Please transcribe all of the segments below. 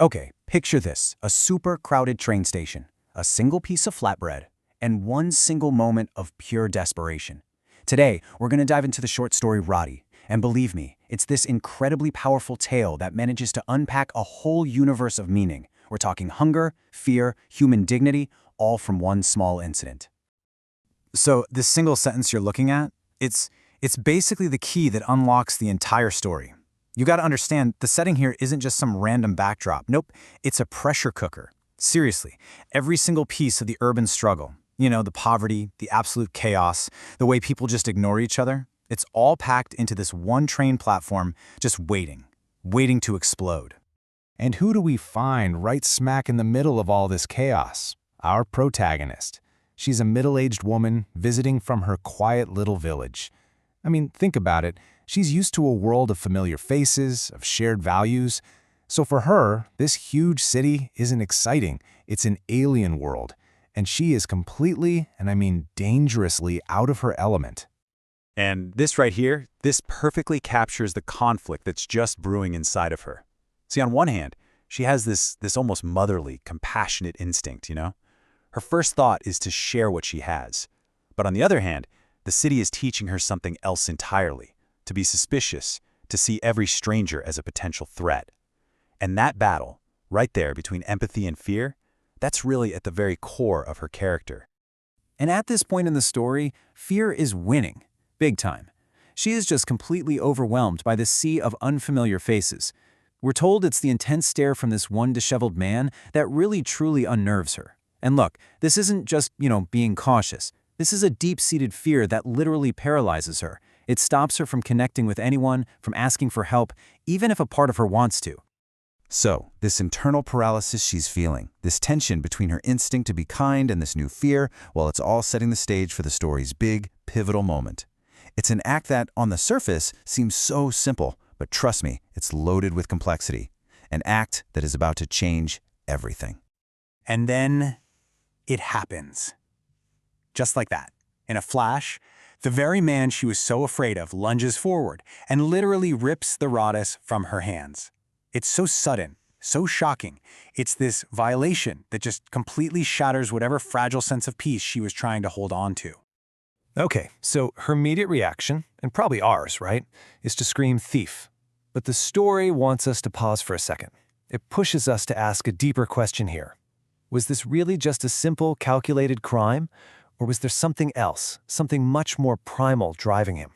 Okay, picture this, a super crowded train station, a single piece of flatbread, and one single moment of pure desperation. Today, we're going to dive into the short story Rotti, and believe me, it's this incredibly powerful tale that manages to unpack a whole universe of meaning. We're talking hunger, fear, human dignity, all from one small incident. So, this single sentence you're looking at, it's basically the key that unlocks the entire story. You gotta understand, the setting here isn't just some random backdrop. Nope, it's a pressure cooker. Seriously, every single piece of the urban struggle, the poverty, the absolute chaos, the way people just ignore each other, it's all packed into this one train platform, just waiting to explode. And who do we find right smack in the middle of all this chaos? Our protagonist. She's a middle-aged woman visiting from her quiet little village. I mean, think about it. She's used to a world of familiar faces, of shared values. So for her, this huge city isn't exciting. It's an alien world. And she is completely, and I mean dangerously, out of her element. And this right here, this perfectly captures the conflict that's just brewing inside of her. See, on one hand, she has this almost motherly, compassionate instinct, Her first thought is to share what she has. But on the other hand, the city is teaching her something else entirely, to be suspicious, to see every stranger as a potential threat. And that battle, right there between empathy and fear, that's really at the very core of her character. And at this point in the story, fear is winning, big time. She is just completely overwhelmed by this sea of unfamiliar faces. We're told it's the intense stare from this one disheveled man that really truly unnerves her. And look, this isn't just, being cautious. This is a deep-seated fear that literally paralyzes her. It stops her from connecting with anyone, from asking for help, even if a part of her wants to. So, this internal paralysis she's feeling, this tension between her instinct to be kind and this new fear, well, it's all setting the stage for the story's big, pivotal moment. It's an act that, on the surface, seems so simple, but trust me, it's loaded with complexity. An act that is about to change everything. And then it happens. Just like that. In a flash, the very man she was so afraid of lunges forward and literally rips the Rottis from her hands. It's so sudden, so shocking. It's this violation that just completely shatters whatever fragile sense of peace she was trying to hold on to. Okay, so her immediate reaction, and probably ours, right, is to scream thief. But the story wants us to pause for a second. It pushes us to ask a deeper question here. Was this really just a simple, calculated crime? Or was there something else, something much more primal driving him?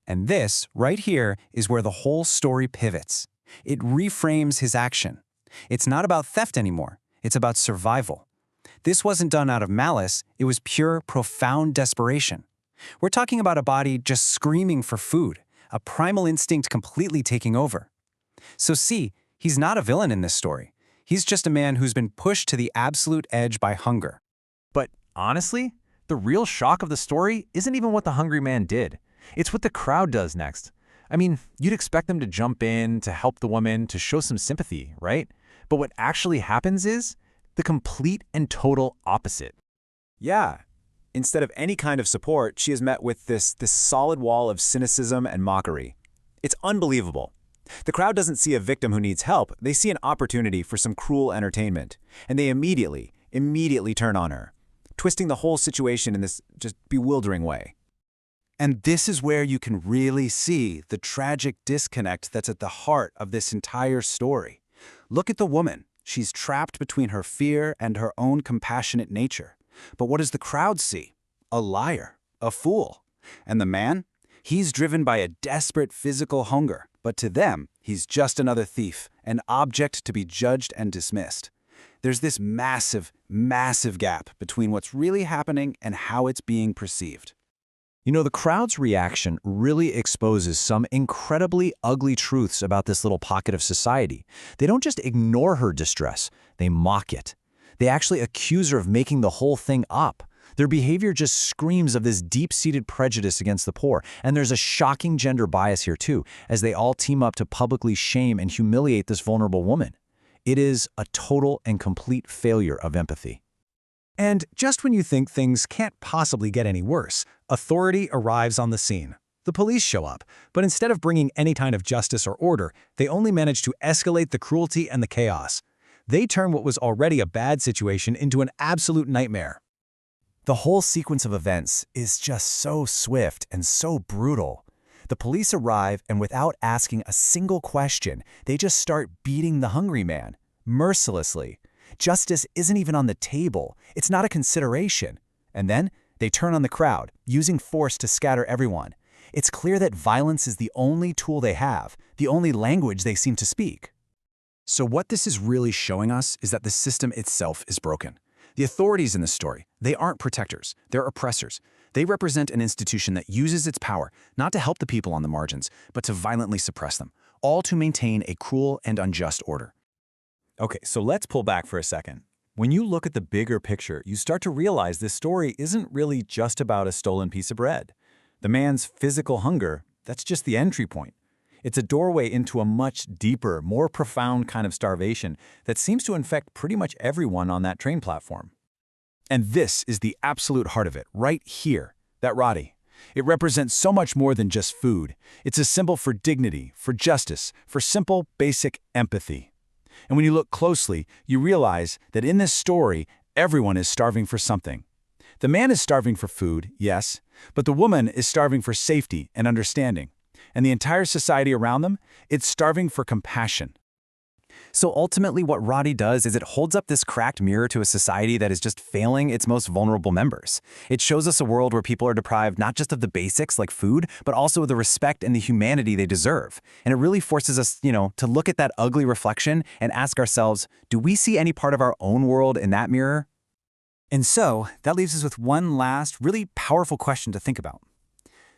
And this, right here, is where the whole story pivots. It reframes his action. It's not about theft anymore. It's about survival. This wasn't done out of malice. It was pure, profound desperation. We're talking about a body just screaming for food, a primal instinct completely taking over. So see, he's not a villain in this story. He's just a man who's been pushed to the absolute edge by hunger. But honestly, the real shock of the story isn't even what the hungry man did. It's what the crowd does next. I mean, you'd expect them to jump in, to help the woman, to show some sympathy, right? But what actually happens is the complete and total opposite. Yeah. Instead of any kind of support, she is met with this solid wall of cynicism and mockery. It's unbelievable. The crowd doesn't see a victim who needs help. They see an opportunity for some cruel entertainment. And they immediately turn on her, twisting the whole situation in this just bewildering way. And this is where you can really see the tragic disconnect that's at the heart of this entire story. Look at the woman. She's trapped between her fear and her own compassionate nature. But what does the crowd see? A liar, a fool. And the man? He's driven by a desperate physical hunger. But to them, he's just another thief, an object to be judged and dismissed. There's this massive, massive gap between what's really happening and how it's being perceived. The crowd's reaction really exposes some incredibly ugly truths about this little pocket of society. They don't just ignore her distress, they mock it. They actually accuse her of making the whole thing up. Their behavior just screams of this deep-seated prejudice against the poor. And there's a shocking gender bias here too, as they all team up to publicly shame and humiliate this vulnerable woman. It is a total and complete failure of empathy. And just when you think things can't possibly get any worse, authority arrives on the scene. The police show up, but instead of bringing any kind of justice or order, they only manage to escalate the cruelty and the chaos. They turn what was already a bad situation into an absolute nightmare. The whole sequence of events is just so swift and so brutal. The police arrive, and without asking a single question, they just start beating the hungry man, mercilessly. Justice isn't even on the table. It's not a consideration. And then they turn on the crowd, using force to scatter everyone. It's clear that violence is the only tool they have, the only language they seem to speak. So what this is really showing us is that the system itself is broken. The authorities in this story, they aren't protectors, they're oppressors. They represent an institution that uses its power not to help the people on the margins, but to violently suppress them, all to maintain a cruel and unjust order. Okay, so let's pull back for a second. When you look at the bigger picture, you start to realize this story isn't really just about a stolen piece of bread. The man's physical hunger, that's just the entry point. It's a doorway into a much deeper, more profound kind of starvation that seems to infect pretty much everyone on that train platform. And this is the absolute heart of it, right here, that Rotti. It represents so much more than just food. It's a symbol for dignity, for justice, for simple, basic empathy. And when you look closely, you realize that in this story, everyone is starving for something. The man is starving for food, yes, but the woman is starving for safety and understanding. And the entire society around them, it's starving for compassion. So ultimately what Rotti does is it holds up this cracked mirror to a society that is just failing its most vulnerable members. It shows us a world where people are deprived not just of the basics like food, but also of the respect and the humanity they deserve. And it really forces us, to look at that ugly reflection and ask ourselves, do we see any part of our own world in that mirror? And so, that leaves us with one last, really powerful question to think about.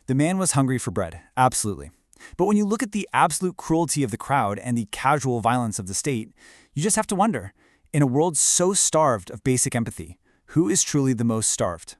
The man was hungry for bread, absolutely. But when you look at the absolute cruelty of the crowd and the casual violence of the state, you just have to wonder, in a world so starved of basic empathy, who is truly the most starved?